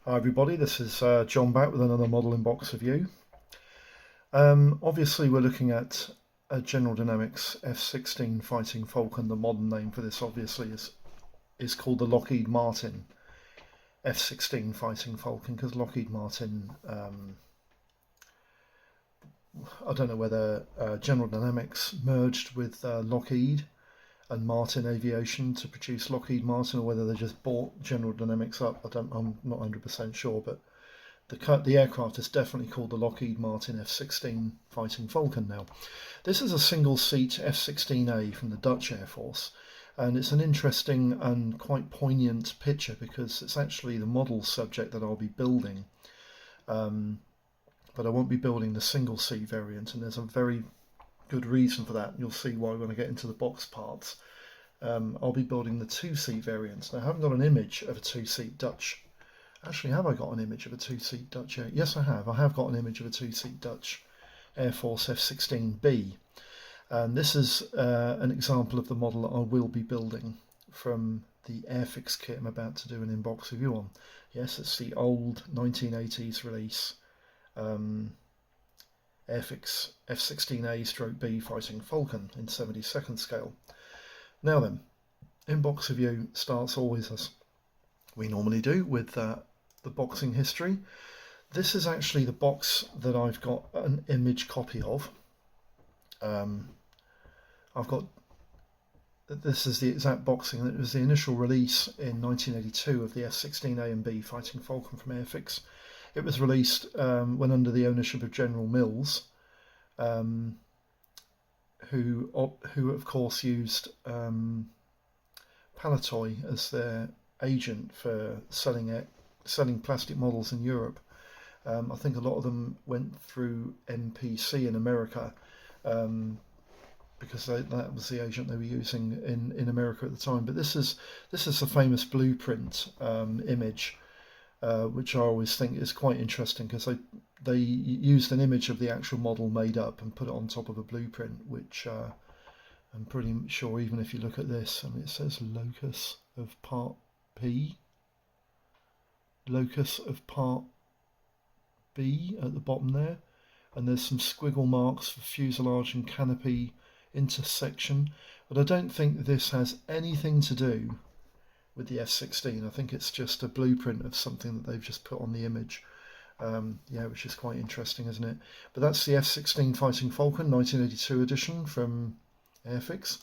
Hi everybody, this is John back with another model in box review. Obviously we're looking at a General Dynamics F-16 Fighting Falcon. The modern name for this obviously is called the Lockheed Martin F-16 Fighting Falcon, because Lockheed Martin, I don't know whether General Dynamics merged with Lockheed and Martin Aviation to produce Lockheed Martin, or whether they just bought General Dynamics up. I'm not 100% sure, but the aircraft is definitely called the Lockheed Martin F-16 Fighting Falcon now. This is a single-seat F-16A from the Dutch Air Force, and it's an interesting and quite poignant picture because it's actually the model subject that I'll be building. But I won't be building the single-seat variant, and there's a very good reason for that. You'll see why when I get into the box parts. I'll be building the two-seat variant. Now, I haven't got an image of a two-seat Dutch. Actually, have I got an image of a two-seat Dutch? Yes, I have. I have got an image of a two-seat Dutch Air Force F-16B. And this is an example of the model that I will be building from the Airfix kit I'm about to do an in-box review on. Yes, it's the old 1980s release Airfix F-16A/B Fighting Falcon in 72nd scale. Now then, in-box review starts always as we normally do with the boxing history. This is actually the box that I've got an image copy of. This is the exact boxing. It was the initial release in 1982 of the F-16A and B Fighting Falcon from Airfix. It was released when under the ownership of General Mills, who of course used Palitoy as their agent for selling plastic models in Europe. I think a lot of them went through MPC in America, because that was the agent they were using in America at the time. But this is the famous blueprint image, which I always think is quite interesting, because they used an image of the actual model made up and put it on top of a blueprint, which I'm pretty sure, even if you look at this, it says locus of part P, locus of part B at the bottom there, and there's some squiggle marks for fuselage and canopy intersection, but I don't think this has anything to do with the F-16. I think it's just a blueprint of something that they've just put on the image. Which is quite interesting, isn't it? But that's the F-16 Fighting Falcon 1982 edition from Airfix.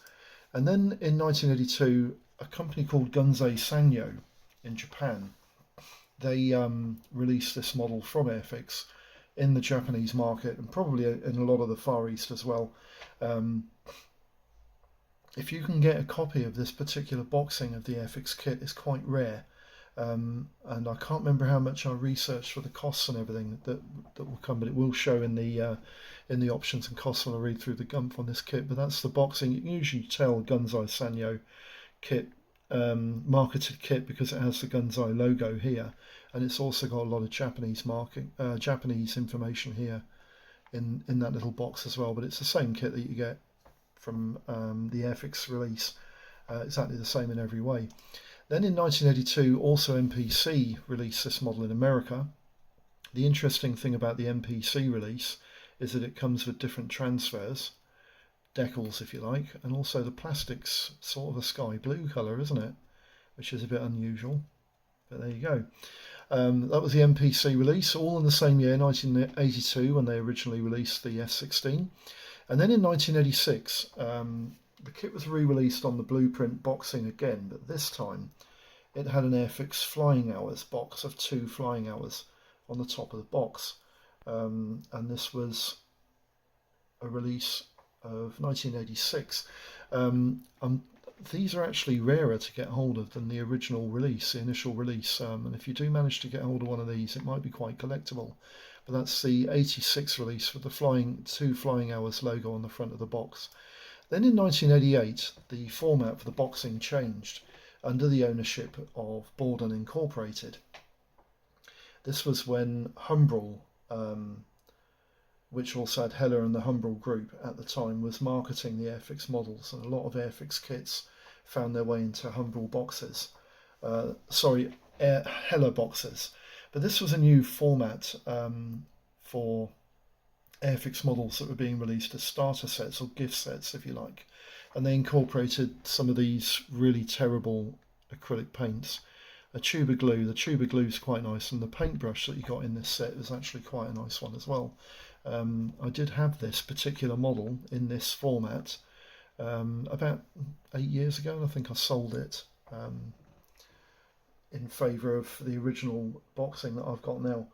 And then in 1982, a company called Gunsei Sanyo in Japan, they released this model from Airfix in the Japanese market, and probably in a lot of the Far East as well. If you can get a copy of this particular boxing of the Airfix kit, it's quite rare. And I can't remember how much I researched for the costs and everything that will come, but it will show in the options and costs when I read through the GUMP on this kit. But that's the boxing. You can usually tell Gunsei Sanyo kit, marketed kit, because it has the Gunsei logo here, and it's also got a lot of Japanese Japanese information here in that little box as well. But it's the same kit that you get from the Airfix release, exactly the same in every way. Then in 1982, also MPC released this model in America. The interesting thing about the MPC release is that it comes with different transfers, decals if you like, and also the plastic's sort of a sky blue colour, isn't it? Which is a bit unusual, but there you go. That was the MPC release, all in the same year, 1982, when they originally released the F-16. And then in 1986, the kit was re-released on the blueprint boxing again, but this time it had an Airfix flying hours box of 2 flying hours on the top of the box. And this was a release of 1986. These are actually rarer to get hold of than the original release, the initial release. And if you do manage to get hold of one of these, it might be quite collectible. But that's the 86 release with the 2 flying hours logo on the front of the box. Then in 1988, the format for the boxing changed under the ownership of Borden Incorporated. This was when Humbrol, which also had Heller and the Humbrol Group at the time, was marketing the Airfix models, and a lot of Airfix kits found their way into Humbrol boxes. Heller boxes. But this was a new format for Airfix models that were being released as starter sets or gift sets, if you like. And they incorporated some of these really terrible acrylic paints. A tuber glue. The tuber glue is quite nice, and the paintbrush that you got in this set is actually quite a nice one as well. I did have this particular model in this format about 8 years ago, and I think I sold it in favour of the original boxing that I've got now.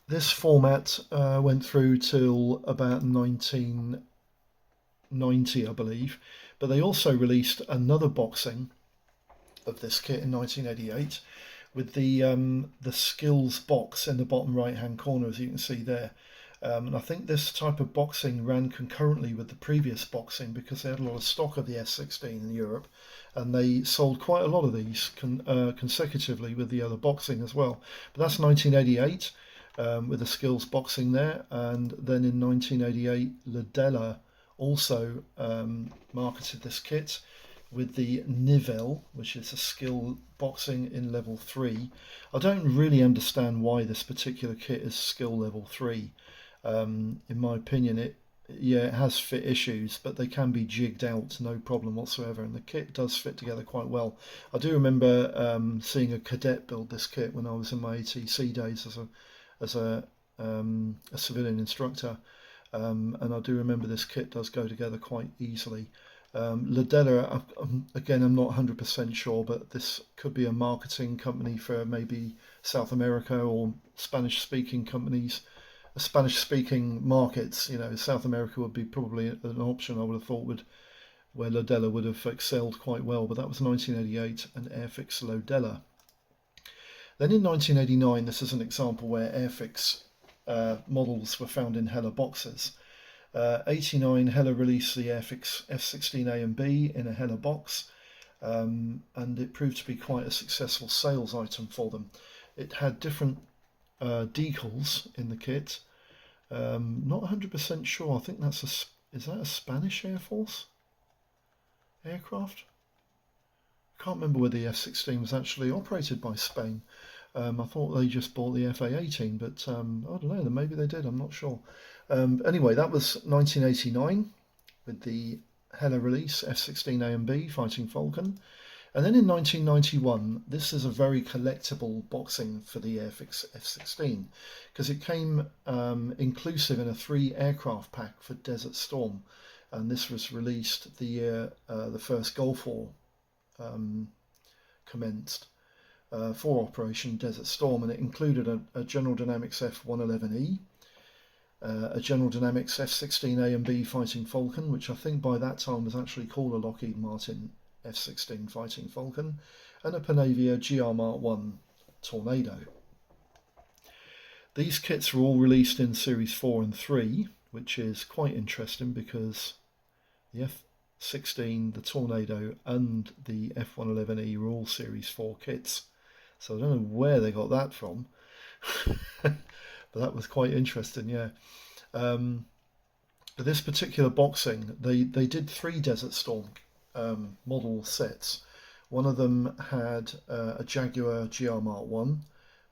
This format went through till about 1990, I believe, but they also released another boxing of this kit in 1988 with the skills box in the bottom right hand corner, as you can see there. And I think this type of boxing ran concurrently with the previous boxing because they had a lot of stock of the S16 in Europe, and they sold quite a lot of these consecutively with the other boxing as well. But that's 1988 with the skills boxing there, and then in 1988 Ladella also marketed this kit with the Nivelle, which is a skill boxing in level 3. I don't really understand why this particular kit is skill level 3. In my opinion, it has fit issues, but they can be jigged out, no problem whatsoever, and the kit does fit together quite well. I do remember seeing a cadet build this kit when I was in my ATC days as a civilian instructor, and I do remember this kit does go together quite easily. Ladella, again, I'm not 100% sure, but this could be a marketing company for maybe South America or Spanish-speaking companies, Spanish-speaking markets. You know, South America would be probably an option I would have thought where Ladella would have excelled quite well, but that was 1988 and Airfix Ladella. Then in 1989, this is an example where Airfix models were found in Hella boxes. 89, Hella released the Airfix F16A and B in a Hella box, and it proved to be quite a successful sales item for them. It had different decals in the kit. Not 100% sure. I think is that a Spanish Air Force aircraft? I can't remember whether the F16 was actually operated by Spain. I thought they just bought the FA-18, but I don't know, maybe they did, I'm not sure. Anyway, that was 1989 with the Hella release, F16A and B, fighting Falcon. And then in 1991, this is a very collectible boxing for the Airfix F16, because it came inclusive in a 3 aircraft pack for Desert Storm. And this was released the year the first Gulf War commenced. For Operation Desert Storm, and it included a General Dynamics F111E, a General Dynamics F16A and B fighting Falcon, which I think by that time was actually called a Lockheed Martin F16 fighting Falcon, and a Panavia GR Mark 1 Tornado. These kits were all released in Series 4 and 3, which is quite interesting because the F16, the Tornado, and the F111E were all Series 4 kits. So I don't know where they got that from, but that was quite interesting, yeah. But this particular boxing, they did 3 Desert Storm model sets. One of them had a Jaguar GR Mark 1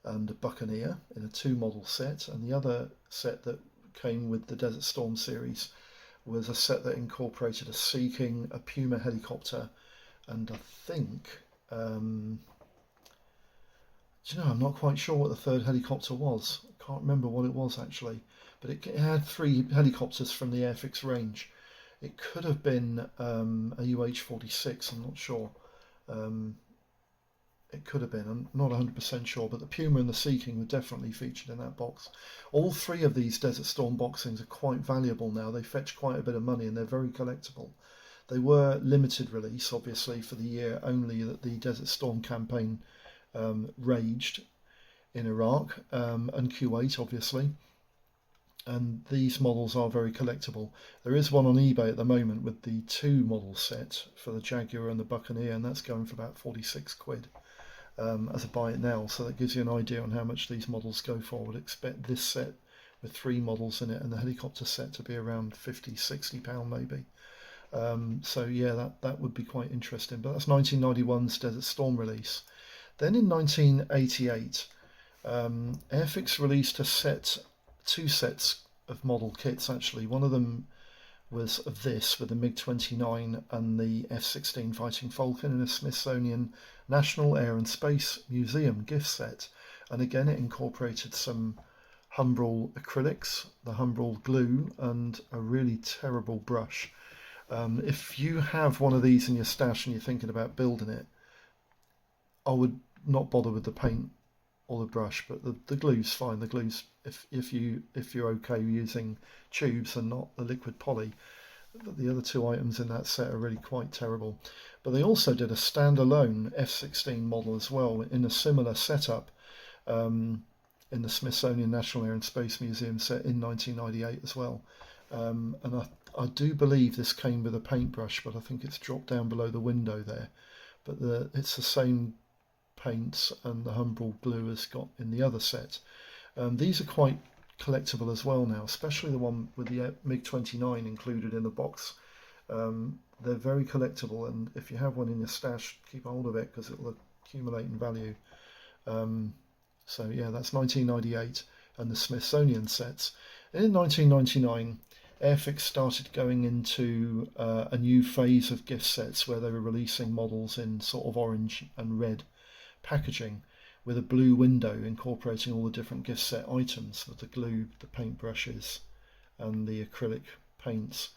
and a Buccaneer in a 2 model set, and the other set that came with the Desert Storm series was a set that incorporated a Sea King, a Puma helicopter, and I think I'm not quite sure what the 3rd helicopter was. I can't remember what it was actually, but it had 3 helicopters from the Airfix range. It could have been a UH-46, I'm not sure. It could have been, I'm not 100% sure, but the Puma and the Sea King were definitely featured in that box. All 3 of these Desert Storm boxings are quite valuable now. They fetch quite a bit of money and they're very collectible. They were limited release, obviously, for the year only that the Desert Storm campaign raged in Iraq and Kuwait, obviously, and these models are very collectible. There is one on eBay at the moment with the 2 model set for the Jaguar and the Buccaneer, and that's going for about 46 quid as a buy it now, so that gives you an idea on how much these models go for. I would expect this set with 3 models in it and the helicopter set to be around £50–60 maybe. So yeah, that would be quite interesting. But that's 1991's Desert Storm release. Then in 1988, Airfix released two sets of model kits actually. One of them was of this with the MiG-29 and the F-16 Fighting Falcon in a Smithsonian National Air and Space Museum gift set. And again, it incorporated some Humbrol acrylics, the Humbrol glue, and a really terrible brush. If you have one of these in your stash and you're thinking about building it, I would not bother with the paint or the brush, but the glue's fine. The glue's if you're okay using tubes and not the liquid poly. The other two items in that set are really quite terrible. But they also did a standalone F-16 model as well in a similar setup in the Smithsonian National Air and Space Museum set in 1998 as well. And I do believe this came with a paintbrush, but I think it's dropped down below the window there. But it's the same paints and the Humbrol glue as got in the other set. These are quite collectible as well now, especially the one with the MiG-29 included in the box. They're very collectible, and if you have one in your stash, keep hold of it because it will accumulate in value. So yeah, that's 1998 and the Smithsonian sets. And in 1999, Airfix started going into a new phase of gift sets where they were releasing models in sort of orange and red packaging with a blue window incorporating all the different gift set items with the glue, the paint brushes and the acrylic paints.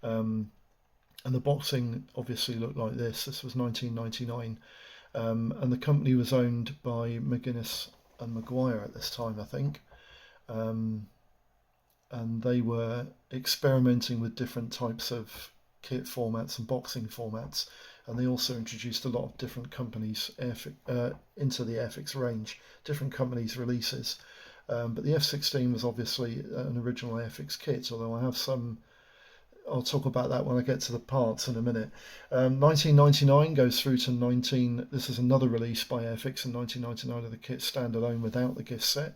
And the boxing obviously looked like this. This was 1999, and the company was owned by McGuinness and Maguire at this time, I think. And they were experimenting with different types of kit formats and boxing formats, and they also introduced a lot of different companies into the Airfix range, different companies' releases. But the F-16 was obviously an original Airfix kit, although I have some. I'll talk about that when I get to the parts in a minute. 1999 goes through to 19. This is another release by Airfix in 1999 of the kit standalone without the gift set.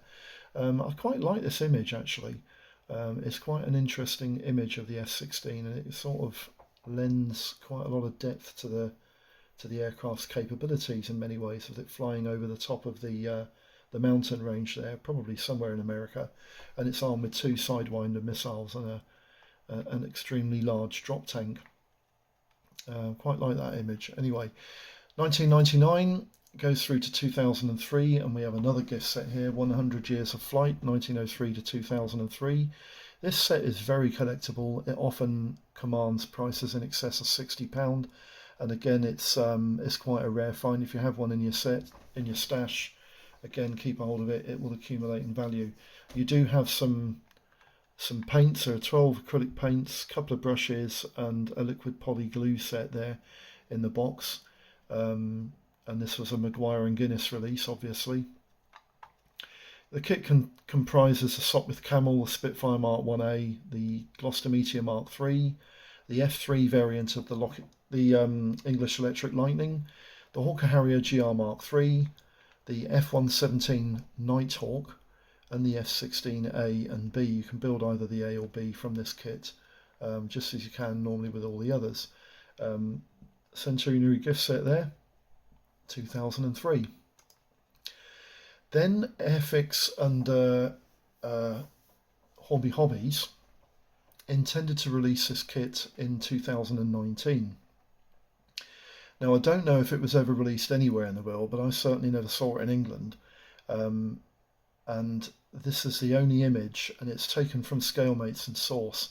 I quite like this image actually. It's quite an interesting image of the F-16, and it sort of lends quite a lot of depth to the aircraft's capabilities in many ways, with it flying over the top of the mountain range there, probably somewhere in America, and it's armed with two Sidewinder missiles and an extremely large drop tank. Quite like that image. Anyway, 1999 goes through to 2003, and we have another gift set here, 100 Years of Flight, 1903 to 2003. This set is very collectible. It often commands prices in excess of £60, and again, it's quite a rare find. If you have one in your stash, again, keep a hold of it. It will accumulate in value. You do have some paints. There are 12 acrylic paints, a couple of brushes, and a liquid poly glue set there in the box. And this was a Maguire and Guinness release, obviously. The kit comprises the Sopwith Camel, the Spitfire Mark 1A, the Gloucester Meteor Mark III, the F3 variant of the English Electric Lightning, the Hawker Harrier GR Mark III, the F-117 Nighthawk, and the F-16A and B. You can build either the A or B from this kit, just as you can normally with all the others. Centenary gift set there, 2003. Then Airfix under Hornby Hobbies intended to release this kit in 2019. Now I don't know if it was ever released anywhere in the world, but I certainly never saw it in England. And this is the only image, and it's taken from Scalemates and Source.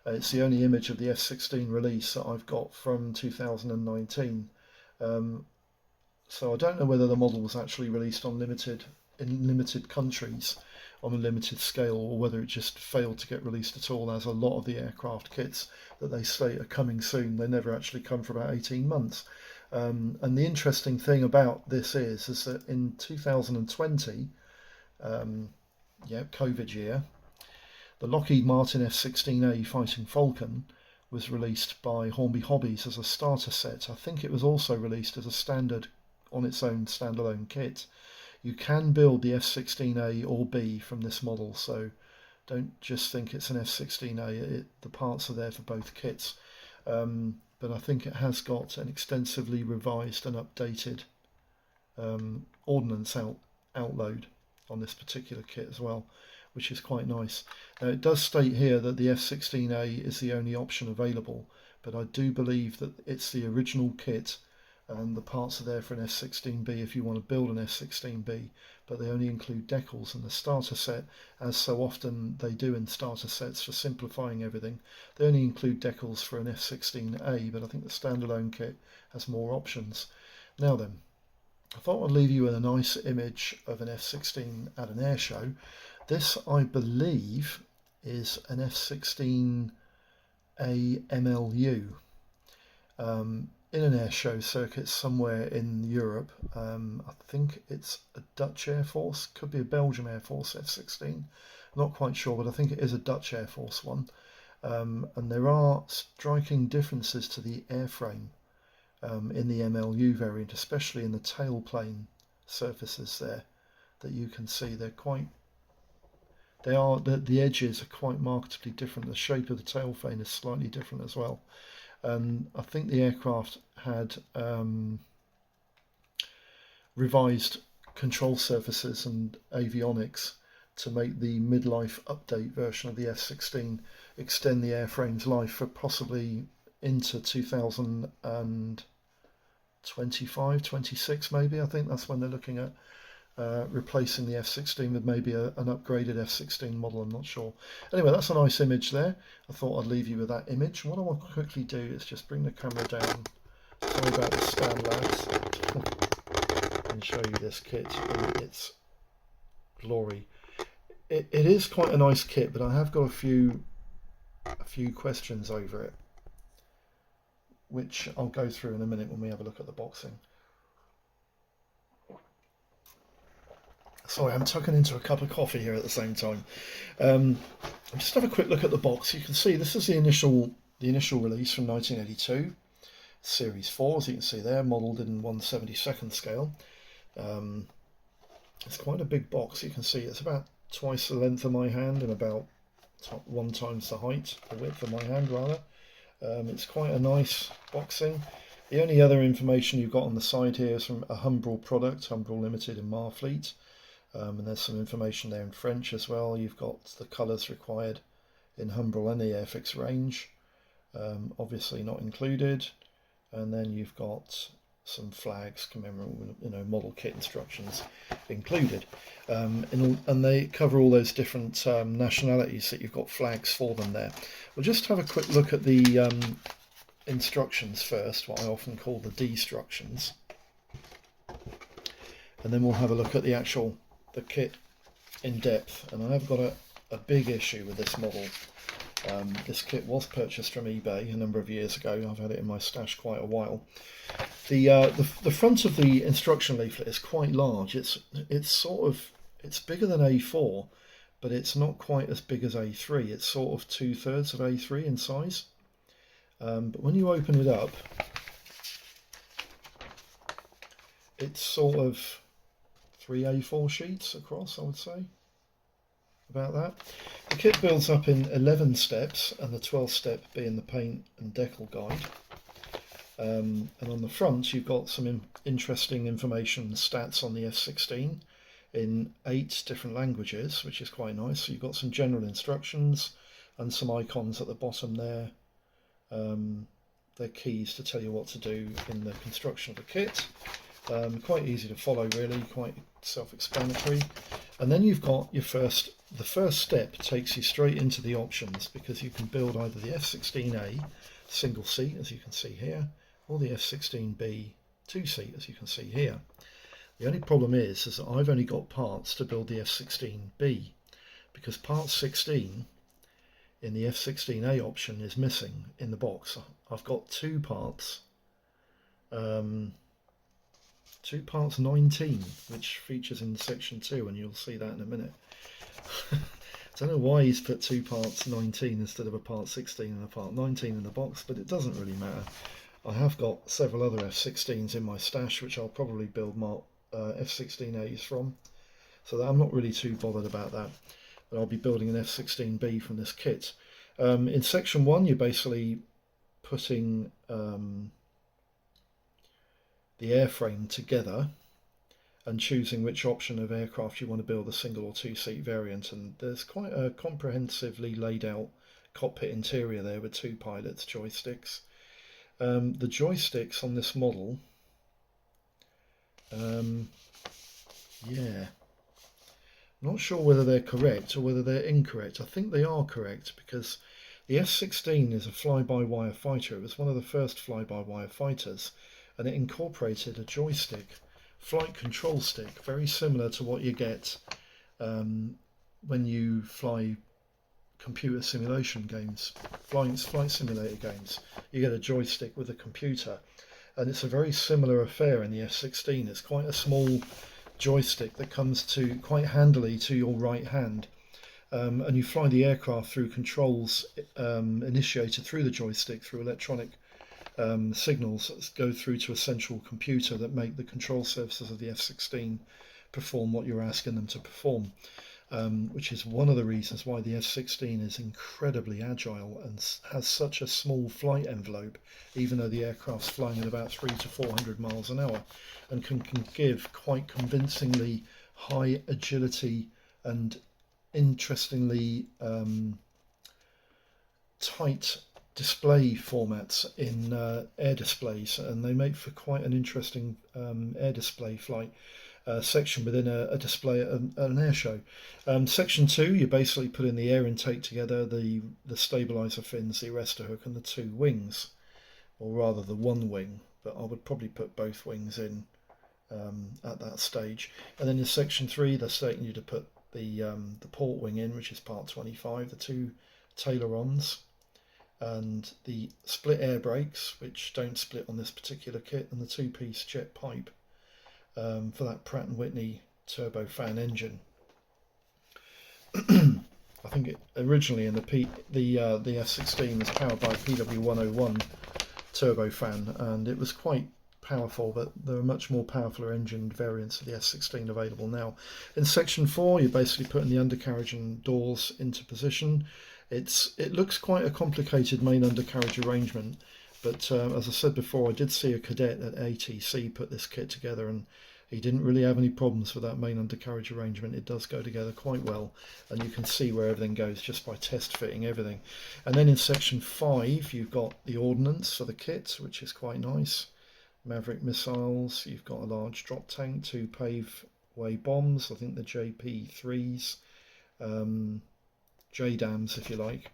It's the only image of the F-16 release that I've got from 2019. So I don't know whether the model was actually released in limited countries on a limited scale, or whether it just failed to get released at all, as a lot of the aircraft kits that they state are coming soon, they never actually come for about 18 months. And the interesting thing about this is that in 2020, COVID year, the Lockheed Martin F-16A Fighting Falcon was released by Hornby Hobbies as a starter set. I think it was also released as a standard on its own standalone kit. You can build the F-16A or B from this model, so don't just think it's an F-16A. The parts are there for both kits, but I think it has got an extensively revised and updated ordnance outload on this particular kit as well, which is quite nice. Now it does state here that the F-16A is the only option available, but I do believe that it's the original kit and the parts are there for an F-16B if you want to build an F-16B, but they only include decals and the starter set, as so often they do in starter sets for simplifying everything. They only include decals for an F-16A, but I think the standalone kit has more options. Now then, I thought I'd leave you with a nice image of an F-16 at an air show. This, I believe, is an F-16A MLU. In an air show circuit somewhere in Europe. I think it's a Dutch Air Force, could be a Belgium Air Force F-16, not quite sure, but I think it is a Dutch Air Force one. And there are striking differences to the airframe in the MLU variant, especially in the tailplane surfaces there that you can see. The edges are quite markedly different. The shape of the tailplane is slightly different as well. I think the aircraft had revised control surfaces and avionics to make the midlife update version of the F-16 extend the airframe's life for possibly into 2025, 26 maybe. I think that's when they're looking at replacing the F-16 with maybe an upgraded F-16 model, I'm not sure. Anyway, that's a nice image there. I thought I'd leave you with that image. What I want to quickly do is just bring the camera down, sorry about the stand lads, and show you this kit in its glory. It is quite a nice kit, but I have got a few questions over it, which I'll go through in a minute when we have a look at the boxing. Sorry, I'm tucking into a cup of coffee here at the same time. Just have a quick look at the box. You can see this is the initial release from 1982, Series 4, as you can see there, modelled in 1/72nd scale. It's quite a big box. You can see it's about twice the length of my hand and about 1 times the height, the width of my hand rather. It's quite a nice boxing. The only other information you've got on the side here is from a Humbrol product, Humbrol Limited in Marfleet. And there's some information there in French as well. You've got the colours required in Humbrol and the Airfix range, obviously not included. And then you've got some flags commemorating, model kit instructions included. And they cover all those different nationalities that you've got flags for them there. We'll just have a quick look at the instructions first, what I often call the D-structions. And then we'll have a look at the kit in depth. And I have got a big issue with this model. This kit was purchased from eBay a number of years ago. I've had it in my stash quite a while. The front of the instruction leaflet is quite large. It's bigger than A4, but it's not quite as big as A3. It's sort of 2/3 of A3 in size. But when you open it up, it's sort of 3 A4 sheets across, I would say, about that. The kit builds up in 11 steps, and the 12th step being the paint and decal guide. And on the front you've got some interesting information, stats on the F-16 in 8 different languages, which is quite nice. So you've got some general instructions and some icons at the bottom there. They're keys to tell you what to do in the construction of the kit. Quite easy to follow, really, quite self-explanatory. And then you've got the first step takes you straight into the options, because you can build either the F-16A single seat, as you can see here, or the F-16B 2-seat, as you can see here. The only problem is that I've only got parts to build the F-16B, because part 16 in the F-16A option is missing in the box. I've got 2 parts. 2 parts 19, which features in section 2, and you'll see that in a minute. I don't know why he's put 2 parts 19 instead of a part 16 and a part 19 in the box, but it doesn't really matter. I have got several other F-16s in my stash, which I'll probably build more F-16As from, so that I'm not really too bothered about that. But I'll be building an F-16B from this kit. In section 1, you're basically putting the airframe together, and choosing which option of aircraft you want to build, a single or two-seat variant. And there's quite a comprehensively laid out cockpit interior there with two pilots' joysticks. The joysticks on this model, yeah, not sure whether they're correct or whether they're incorrect. I think they are correct because the F-16 is a fly-by-wire fighter. It was one of the first fly-by-wire fighters, and it incorporated a joystick flight control stick, very similar to what you get when you fly computer simulation games, flight simulator games. You get a joystick with a computer, and it's a very similar affair in the F-16. It's quite a small joystick that comes to quite handily to your right hand, and you fly the aircraft through controls initiated through the joystick through electronic signals that go through to a central computer that make the control surfaces of the F-16 perform what you're asking them to perform, which is one of the reasons why the F-16 is incredibly agile and has such a small flight envelope, even though the aircraft's flying at about 300 to 400 miles an hour, and can give quite convincingly high agility and interestingly tight display formats in air displays, and they make for quite an interesting air display flight section within a display at an air show. Section 2, you basically put in the air intake together, the stabilizer fins, the arrestor hook, and the two wings, or rather the one wing, but I would probably put both wings in at that stage. And then in section 3, they're stating you to put the port wing in, which is part 25, the two tailerons, and the split air brakes, which don't split on this particular kit, and the two-piece jet pipe for that Pratt & Whitney turbofan engine. I think originally in the F-16 was powered by a PW101 turbofan, and it was quite powerful, but there are much more powerful engined variants of the F-16 available now. In section 4, you're basically putting the undercarriage and doors into position. It looks quite a complicated main undercarriage arrangement, but as I said before, I did see a cadet at ATC put this kit together, and he didn't really have any problems with that main undercarriage arrangement. It does go together quite well, and you can see where everything goes just by test fitting everything. And then in section 5, you've got the ordnance for the kit, which is quite nice. Maverick missiles, you've got a large drop tank, two pave-way bombs, I think the JP3s, JDAMs if you like,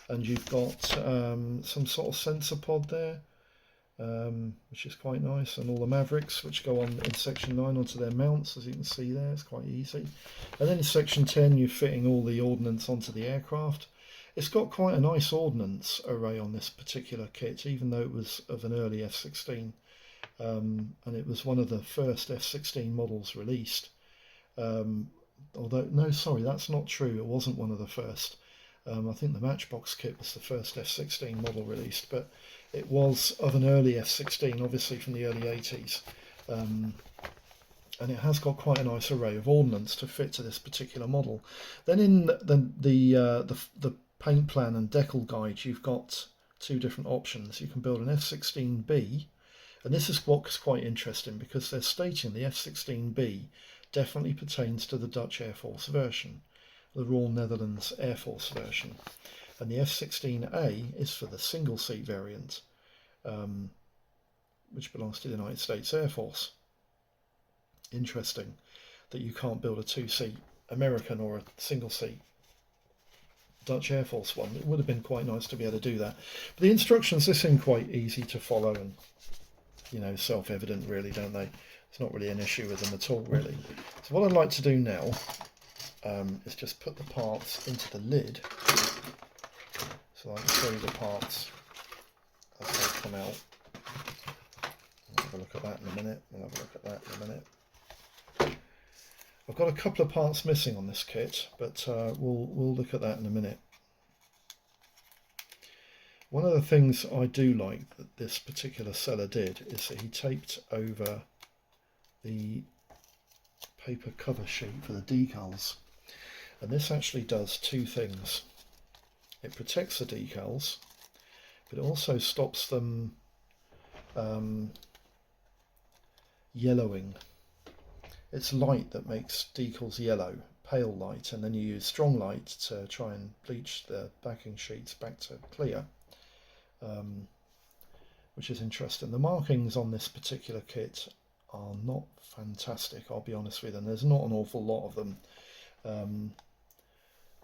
and you've got some sort of sensor pod there, which is quite nice, and all the Mavericks which go on in section 9 onto their mounts, as you can see there. It's quite easy. And then in section 10 you're fitting all the ordnance onto the aircraft. It's got quite a nice ordnance array on this particular kit, even though it was of an early F-16, and it was one of the first F-16 models released. Although, no, sorry, that's not true. It wasn't one of the first. I think the Matchbox kit was the first F-16 model released, but it was of an early F-16, obviously from the early 80s. And it has got quite a nice array of ordnance to fit to this particular model. Then in the paint plan and decal guide, you've got two different options. You can build an F-16B, and this is what's quite interesting because they're stating the F-16B definitely pertains to the Dutch Air Force version, the Royal Netherlands Air Force version, and the F-16A is for the single seat variant, which belongs to the United States Air Force. Interesting that you can't build a two-seat American or a single seat Dutch Air Force one. It would have been quite nice to be able to do that. But the instructions, they seem quite easy to follow and, you know, self-evident really, don't they? It's not really an issue with them at all, really. So what I'd like to do now is just put the parts into the lid, so I can show you the parts as they come out. We'll have a look at that in a minute. We'll have a look at that in a minute. I've got a couple of parts missing on this kit, but we'll look at that in a minute. One of the things I do like that this particular seller did is that he taped over the paper cover sheet for the decals, and this actually does two things. It protects the decals, but it also stops them yellowing. it's light that makes decals yellow, pale light, and then you use strong light to try and bleach the backing sheets back to clear, which is interesting. The markings on this particular kit are not fantastic, I'll be honest with you, and there's not an awful lot of them.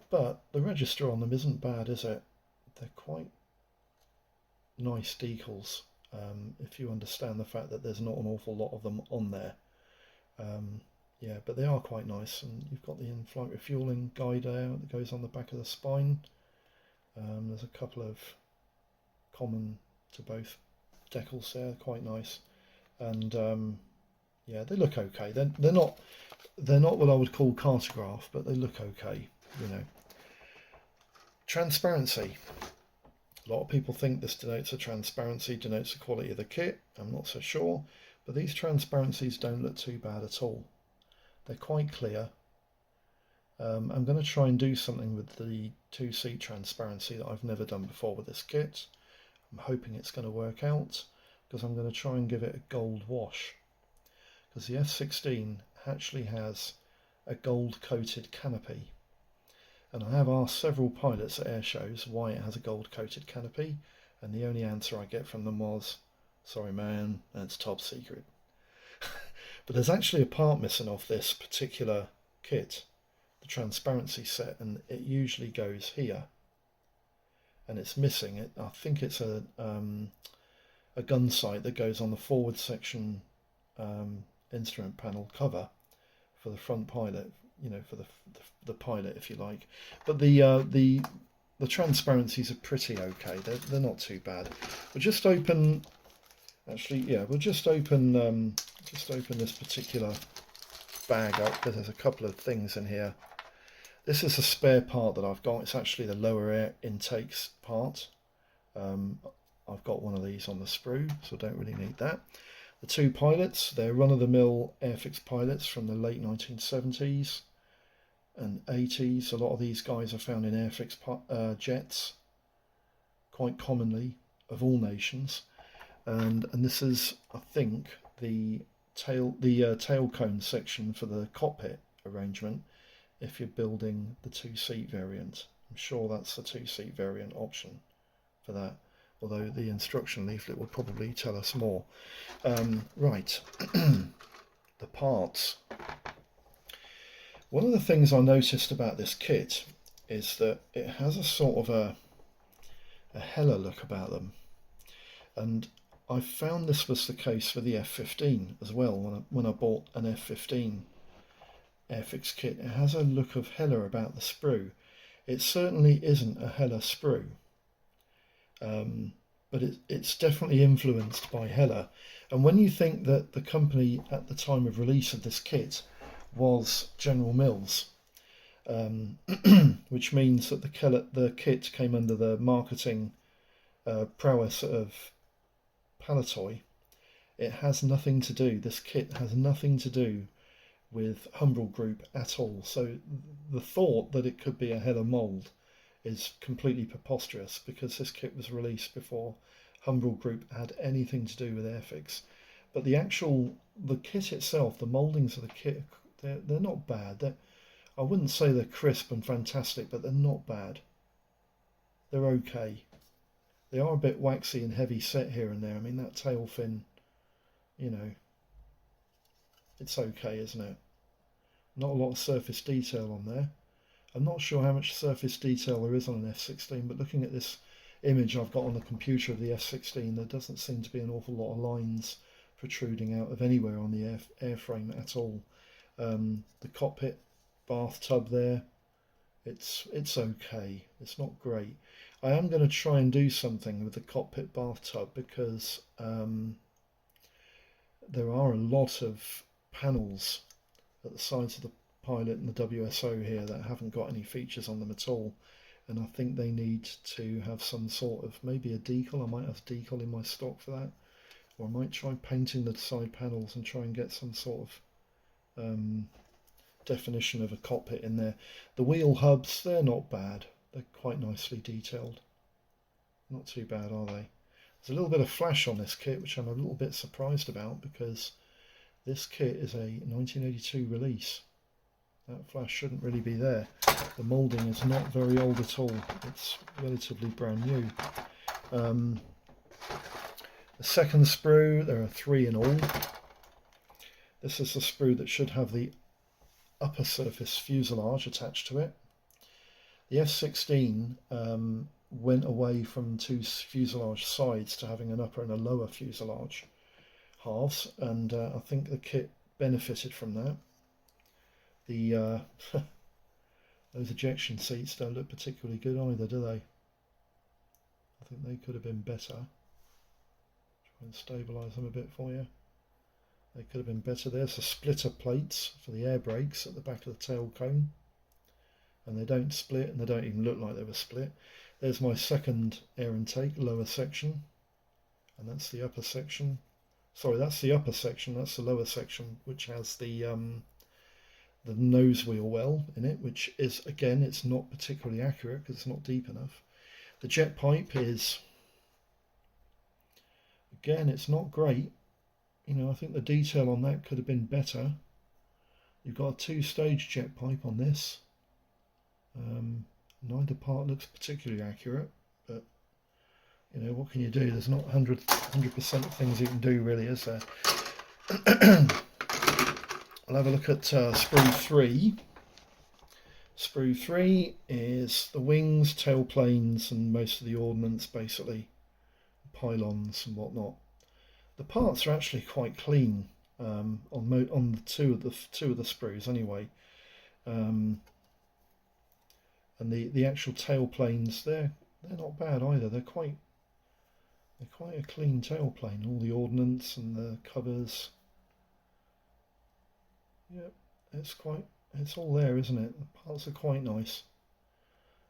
But the register on them isn't bad, is it? They're quite nice decals, if you understand the fact that there's not an awful lot of them on there. Yeah, but they are quite nice, and you've got the in-flight refueling guide there that goes on the back of the spine. There's a couple of common to both decals there, quite nice, and yeah, they look okay. They're not what I would call cartograph, but they look okay, you know. Transparency. A lot of people think this denotes the quality of the kit. I'm not so sure, but these transparencies don't look too bad at all. They're quite clear. I'm going to try and do something with the 2-seat transparency that I've never done before with this kit. I'm hoping it's going to work out, because I'm going to try and give it a gold wash, because the F-16 actually has a gold coated canopy, and I have asked several pilots at air shows why it has a gold coated canopy, and the only answer I get from them was, sorry man, that's top secret. But there's actually a part missing off this particular kit, the transparency set, and it usually goes here, and it's missing it. I think it's a gun sight that goes on the forward section instrument panel cover for the front pilot, you know, for the pilot, if you like. But the transparencies are pretty okay. They're not too bad. We'll just open. Actually, yeah, we'll just open this particular bag up, because there's a couple of things in here. This is a spare part that I've got. It's actually the lower air intakes part. I've got one of these on the sprue, so I don't really need that. The two pilots, they're run-of-the-mill Airfix pilots from the late 1970s and 80s. A lot of these guys are found in Airfix jets, quite commonly, of all nations. And this is, I think, the tail cone section for the cockpit arrangement if you're building the 2-seat variant. I'm sure that's the 2-seat variant option for that, although the instruction leaflet will probably tell us more. Right, the parts. One of the things I noticed about this kit is that it has a sort of a Hella look about them, and I found this was the case for the F-15 as well. When I bought an F-15 Airfix kit, it has a look of Hella about the sprue. It certainly isn't a Hella sprue, but it's definitely influenced by Hella. And when you think that the company at the time of release of this kit was General Mills, which means that the kit came under the marketing prowess of Palitoy, it has nothing to do, this kit has nothing to do with Humbrol Group at all. So the thought that it could be a Hella mould is completely preposterous, because this kit was released before Humbrol Group had anything to do with Airfix. But the kit itself, the mouldings of the kit, they're not bad. I wouldn't say they're crisp and fantastic, but they're not bad. They're okay. They are a bit waxy and heavy set here and there. I mean, that tail fin, you know, it's okay, isn't it? Not a lot of surface detail on there. I'm not sure how much surface detail there is on an F-16, but looking at this image I've got on the computer of the F-16, there doesn't seem to be an awful lot of lines protruding out of anywhere on the airframe at all. The cockpit bathtub there, it's okay. It's not great. I am going to try and do something with the cockpit bathtub, because there are a lot of panels at the sides of the pilot and the WSO here that haven't got any features on them at all, and I think they need to have some sort of, maybe a decal. I might have decal in my stock for that, or I might try painting the side panels and try and get some sort of definition of a cockpit in there. The wheel hubs, they're not bad. They're quite nicely detailed. Not too bad, are they? There's a little bit of flash on this kit, which I'm a little bit surprised about, because This kit is a 1982 release. That flash shouldn't really be there. The moulding is not very old at all. It's relatively brand new. The second sprue, there are 3 in all. This is the sprue that should have the upper surface fuselage attached to it. The F-16 went away from 2 fuselage sides to having an upper and a lower fuselage halves, and I think the kit benefited from that. The those ejection seats don't look particularly good either, do they? I think they could have been better. Try and stabilise them a bit for you. They could have been better. There's the splitter plates for the air brakes at the back of the tail cone, and they don't split, and they don't even look like they were split. There's my second air intake, lower section, and that's the upper section. Sorry, that's the upper section. That's the lower section, which has the nose wheel well in it, which is, again, it's not particularly accurate because it's not deep enough. The jet pipe is, again, it's not great. You know, I think the detail on that could have been better. You've got a 2-stage jet pipe on this. Neither part looks particularly accurate, but you know, what can you do? There's not 100% of things you can do, really, is there? I'll have a look at sprue 3. Sprue 3 is the wings, tail planes, and most of the ordnance, basically, pylons and whatnot. The parts are actually quite clean on the two of the sprues, anyway. And the actual tail planes, they're not bad either. They're quite a clean tail plane. All the ordnance and the covers. Yep, it's all there, isn't it? The parts are quite nice.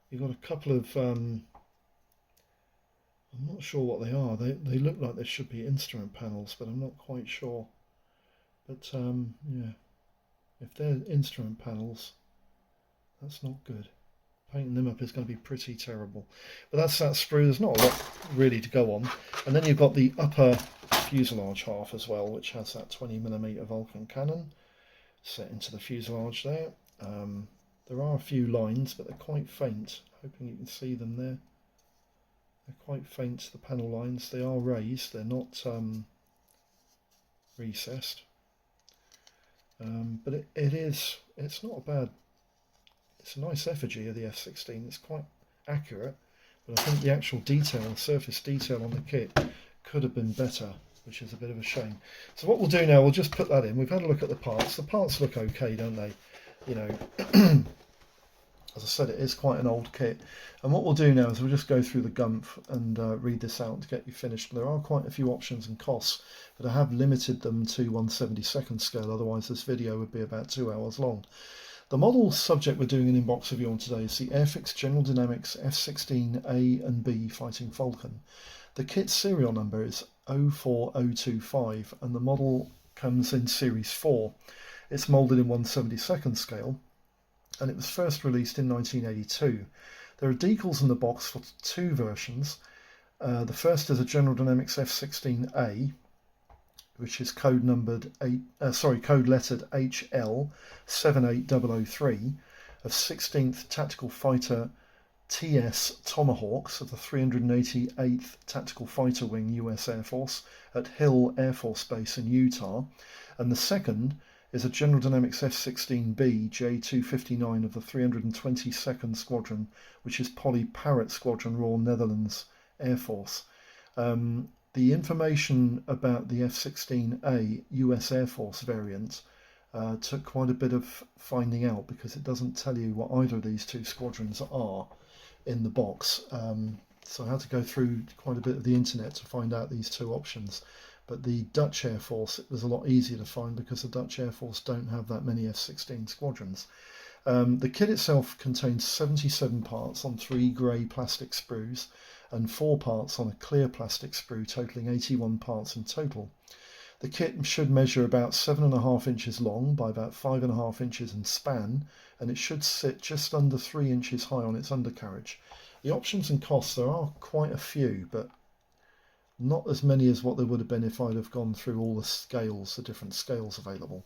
You've got a couple of I'm not sure what they are. They look like they should be instrument panels, but I'm not quite sure. But yeah, if they're instrument panels, that's not good. Painting them up is going to be pretty terrible. But that's that sprue. There's not a lot really to go on. And then you've got the upper fuselage half as well, which has that 20mm Falcon cannon set into the fuselage there. There are a few lines, but they're quite faint. Hoping you can see them there. They're quite faint, the panel lines. They are raised, they're not recessed. But it's not a bad, it's a nice effigy of the F-16. It's quite accurate, but I think the actual detail, surface detail on the kit could have been better, which is a bit of a shame. So what we'll do now, we'll just put that in. We've had a look at the parts. The parts look okay, don't they? You know, as I said, it is quite an old kit. And what we'll do now is we'll just go through the GUMP and read this out to get you finished. There are quite a few options and costs, but I have limited them to 1/72 scale, otherwise this video would be about 2 hours long. The model subject we're doing an in-box review on today is the Airfix General Dynamics F-16A and B Fighting Falcon. The kit serial number is 04025 and the model comes in Series 4. It's moulded in 1/72 scale, and it was first released in 1982. There are decals in the box for 2 versions. The first is a General Dynamics F-16A, which is code lettered HL78003 of 16th Tactical Fighter TS Tomahawks of the 388th Tactical Fighter Wing US Air Force at Hill Air Force Base in Utah, and the second is a General Dynamics F-16B J259 of the 322nd Squadron, which is Polly Parrott Squadron, Royal Netherlands Air Force. The information about the F-16A US Air Force variant took quite a bit of finding out, because it doesn't tell you what either of these 2 squadrons are in the box. So I had to go through quite a bit of the internet to find out these 2 options. But the Dutch Air Force, it was a lot easier to find, because the Dutch Air Force don't have that many F-16 squadrons. The kit itself contains 77 parts on 3 grey plastic sprues and 4 parts on a clear plastic sprue, totaling 81 parts in total. The kit should measure about 7.5 inches long by about 5.5 inches in span, and it should sit just under 3 inches high on its undercarriage. The options and costs, there are quite a few, but Not as many as what there would have been if I'd have gone through all the scales, the different scales available.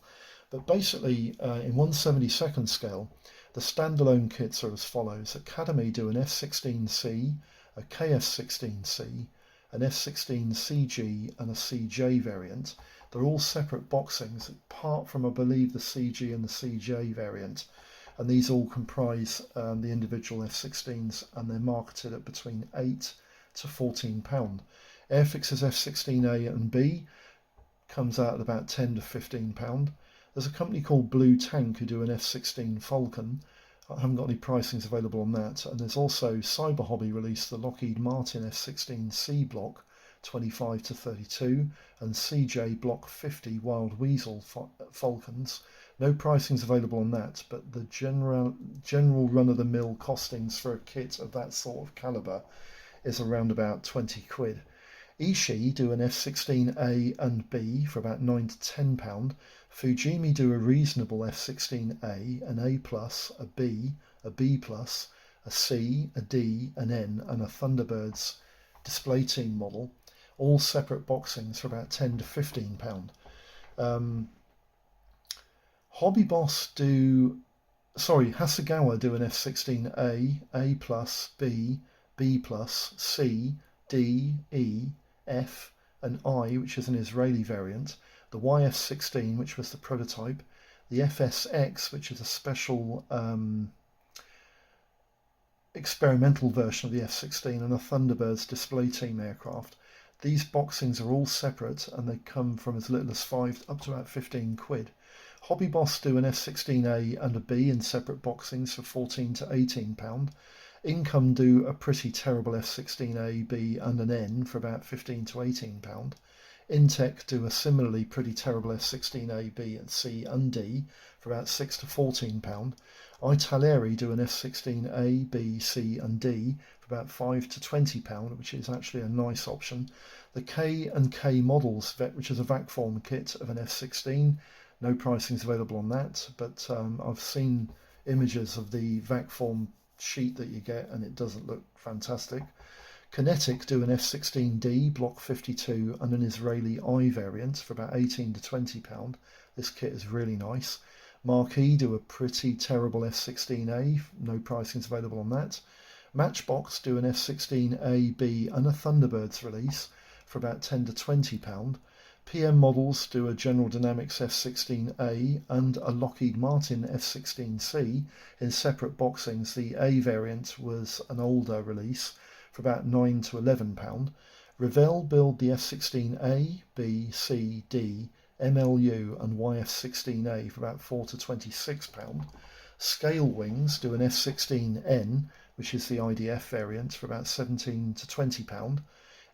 But basically, in 1/72nd scale, the standalone kits are as follows. Academy do an F16C, a KS16C, an F16CG and a CJ variant. They're all separate boxings, apart from, I believe, the CG and the CJ variant. And these all comprise the individual F16s, and they're marketed at between £8 to £14. Airfix's F16A and B comes out at about £10 to £15. There's a company called Blue Tank who do an F16 Falcon. I haven't got any pricings available on that. And there's also Cyber Hobby released the Lockheed Martin F16C block 25 to 32 and CJ block 50 Wild Weasel Falcons. No pricings available on that, but the general run-of-the-mill costings for a kit of that sort of caliber is around about 20 quid. Ishii do an F16A and B for about £9 to £10. Fujimi do a reasonable F16A, an A+, a B, a B+, a C, a D, an N, and a Thunderbirds display team model, all separate boxings for about £10 to £15. Hasegawa do an F16A, A+, B, B+, C, D, E, F, and I, which is an Israeli variant, the YF16, which was the prototype, the FSX, which is a special experimental version of the F16, and a Thunderbirds display team aircraft. These boxings are all separate, and they come from as little as 5 up to about 15 quid. Hobby Boss do an F16A and a B in separate boxings for £14 to £18. Income do a pretty terrible F16A, B and an N for about £15 to £18. Intech do a similarly pretty terrible F16A, B and C and D for about £6 to £14. Italeri do an F16A, B, C and D for about £5 to £20, which is actually a nice option. The K and K models, which is a VAC-form kit of an F16, no pricings available on that, but I've seen images of the VAC-form sheet that you get and it doesn't look fantastic. Kinetic do an F16D block 52 and an Israeli I variant for about £18 to £20. This kit is really nice. Marquee do a pretty terrible F16A, no pricings available on that. Matchbox do an F16A, B and a Thunderbirds release for about £10 to £20. PM Models do a General Dynamics F16A and a Lockheed Martin F16C in separate boxings. The A variant was an older release for about £9 to £11. Revell build the F16A, B, C, D, MLU and YF16A for about £4 to £26. Scale Wings do an F16N, which is the IDF variant, for about £17 to £20.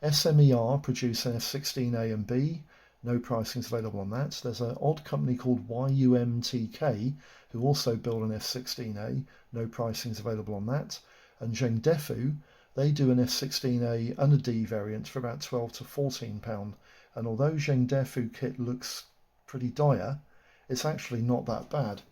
SMER produce an F16A and B. No pricings available on that. There's an odd company called YUMTK who also build an F16A. No pricings available on that. And Zhengdefu, they do an F16A and a D variant for about £12 to £14. And although Zhengdefu kit looks pretty dire, it's actually not that bad.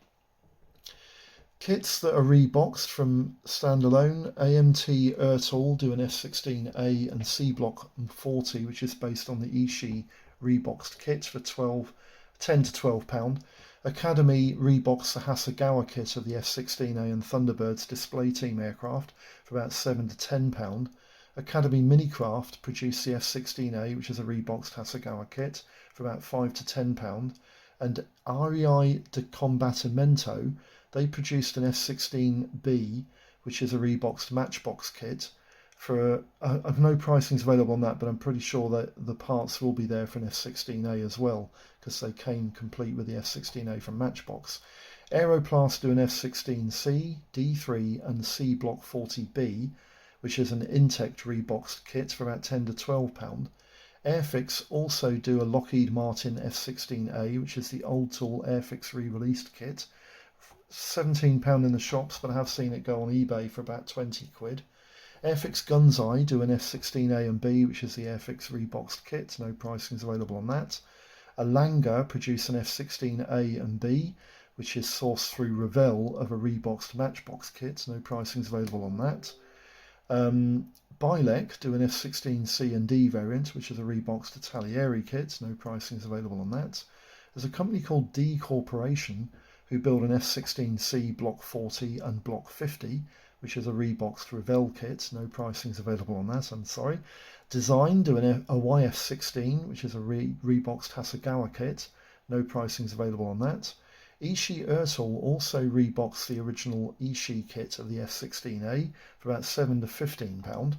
Kits that are reboxed from standalone, AMT Ertl do an F16A and C Block 40, which is based on the Ishii reboxed kit for £10 to £12. Academy reboxed the Hasegawa kit of the F16A and Thunderbirds display team aircraft for about £7 to £10. Academy Minicraft produced the F16A, which is a reboxed Hasegawa kit, for about £5 to £10. And REI de Combattimento, they produced an F16B, which is a reboxed Matchbox kit. For I've no pricings available on that, but I'm pretty sure that the parts will be there for an F16A as well, because they came complete with the F16A from Matchbox. Aeroplast do an F16C, D3 and C Block 40B, which is an Intech reboxed kit for about £10 to £12. Airfix also do a Lockheed Martin F16A, which is the old tool Airfix re-released kit. £17 in the shops, but I have seen it go on eBay for about 20 quid. Airfix Gunzai do an F16A and B, which is the Airfix reboxed kit. No pricings available on that. Alanga produce an F16A and B, which is sourced through Revell of a reboxed Matchbox kit. No pricings available on that. Bilek do an F-16C and D variant, which is a reboxed Italieri kit. No pricing is available on that. There's a company called D Corporation who build an F-16C Block 40 and Block 50, which is a reboxed Revell kit. No pricing is available on that, I'm sorry. Design do a YF-16, which is a reboxed Hasegawa kit. No pricing is available on that. Ishii Ertl also reboxed the original Ishii kit of the F-16A for about £7 to £15.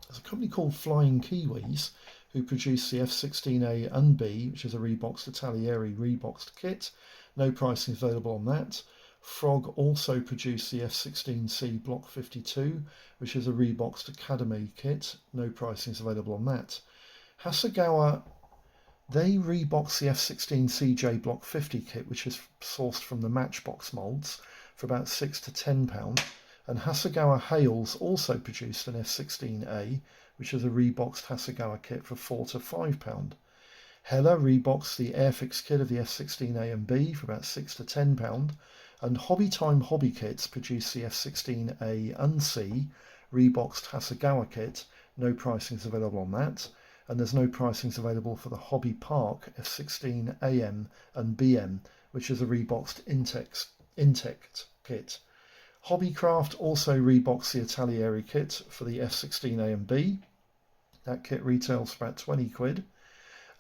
There's a company called Flying Kiwis who produce the F-16A and B, which is a reboxed Italieri reboxed kit. No pricing is available on that. Frog also produced the F-16C Block 52, which is a reboxed Academy kit. No pricing is available on that. Hasegawa, they reboxed the F-16CJ Block 50 kit, which is sourced from the Matchbox molds, for about £6 to £10. And Hasegawa Hales also produced an F-16A, which is a reboxed Hasegawa kit for £4 to £5. Hella reboxed the Airfix kit of the F-16A and B for about £6 to £10. And Hobby Time Hobby Kits produced the F-16A and C reboxed Hasegawa kit. No pricing is available on that. And there's no pricings available for the Hobby Park F-16 AM and BM, which is a reboxed Intect kit. Hobbycraft also reboxed the Italieri kit for the F-16A and B. That kit retails for about 20 quid.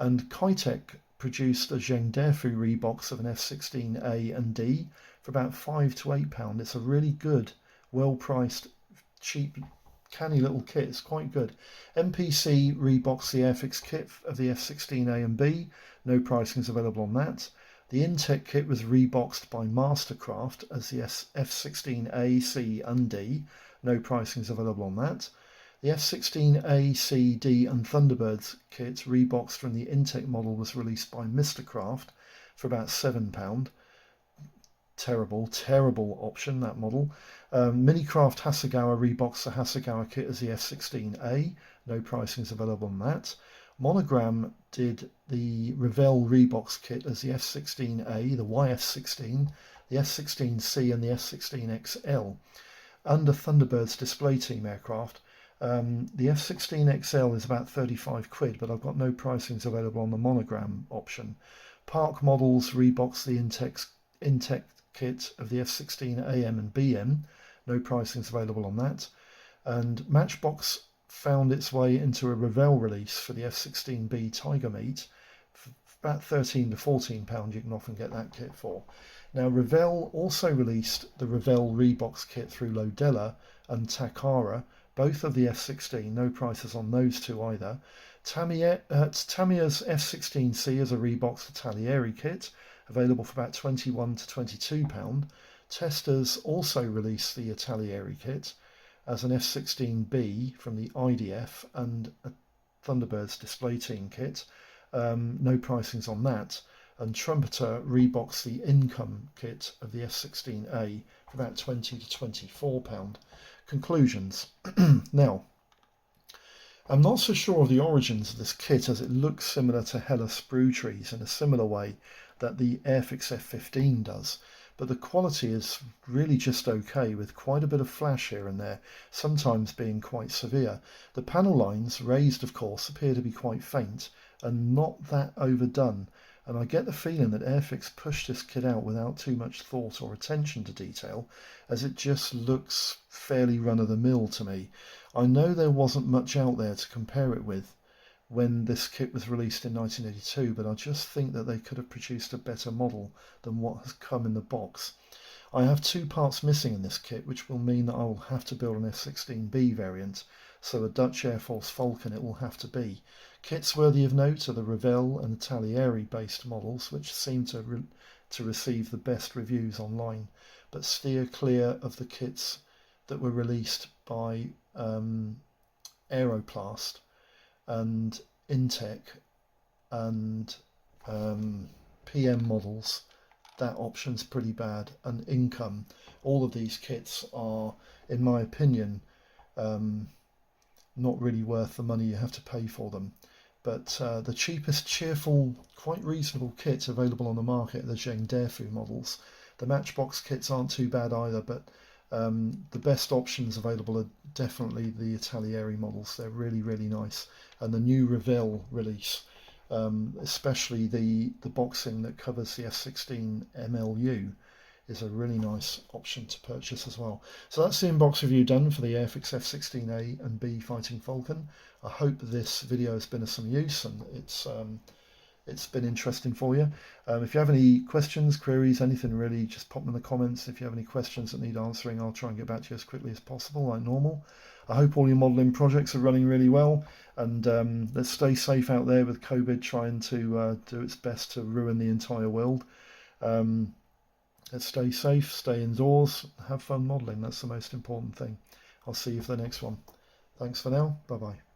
And Kitech produced a Zhengdefu rebox of an F-16A and D for about £5 to £8. It's a really good, well-priced, cheap, canny little kit. It's quite good. MPC reboxed the Airfix kit of the F-16A and B. No pricing is available on that. The Intech kit was reboxed by Mastercraft as the F-16A, C and D. No pricing is available on that. The F-16A, C, D and Thunderbirds kit reboxed from the Intech model was released by Mr.Craft for about £7. Terrible option, that model. Minicraft Hasegawa reboxed the Hasegawa kit as the F-16A. No pricing is available on that. Monogram did the Revell rebox kit as the F-16A, the YF-16, the F-16C and the F-16XL. Under Thunderbird's display team aircraft, the F-16XL is about 35 quid, but I've got no pricings available on the Monogram option. Park Models reboxed the Intech kit of the F-16 AM and BM. No pricings available on that. And Matchbox found its way into a Revell release for the F-16B Tiger Meat. For about £13 to £14 you can often get that kit for. Now Revell also released the Revell Rebox kit through Lodella and Takara, both of the F-16, no prices on those two either. Tamiya's F-16C is a reboxed Italieri kit, available for about £21 to £22. Testers also released the Italieri kit as an F-16B from the IDF and a Thunderbird's display team kit. No pricings on that. And Trumpeter reboxed the Income kit of the F-16A for about £20 to £24. Conclusions. Now, I'm not so sure of the origins of this kit, as it looks similar to Hella sprue trees in a similar way that the Airfix F-15 does, but the quality is really just okay, with quite a bit of flash here and there, sometimes being quite severe. The panel lines, raised of course, appear to be quite faint and not that overdone, and I get the feeling that Airfix pushed this kit out without too much thought or attention to detail, as it just looks fairly run-of-the-mill to me. I know there wasn't much out there to compare it with when this kit was released in 1982, but I just think that they could have produced a better model than what has come in the box. I have two parts missing in this kit, which will mean that I will have to build an F-16B variant, so a Dutch Air Force Falcon it will have to be. Kits worthy of note are the Revell and Italieri based models, which seem to receive the best reviews online, but steer clear of the kits that were released by Aeroplast and Intech and PM models. That option's pretty bad. And Income. All of these kits are, in my opinion, not really worth the money you have to pay for them. But the cheapest, cheerful, quite reasonable kits available on the market are the Zhengdefu models. The Matchbox kits aren't too bad either, but The best options available are definitely the Italieri models. They're really, really nice. And the new Revell release, especially the boxing that covers the F16 MLU, is a really nice option to purchase as well. So that's the inbox review done for the Airfix F16A and B Fighting Falcon. I hope this video has been of some use and it's been interesting for you. If you have any questions, queries, anything really, just pop them in the comments. If you have any questions that need answering, I'll try and get back to you as quickly as possible, like normal. I hope all your modelling projects are running really well, and let's stay safe out there with COVID trying to do its best to ruin the entire world. Let's stay safe, stay indoors, have fun modelling. That's the most important thing. I'll see you for the next one. Thanks for now. Bye-bye.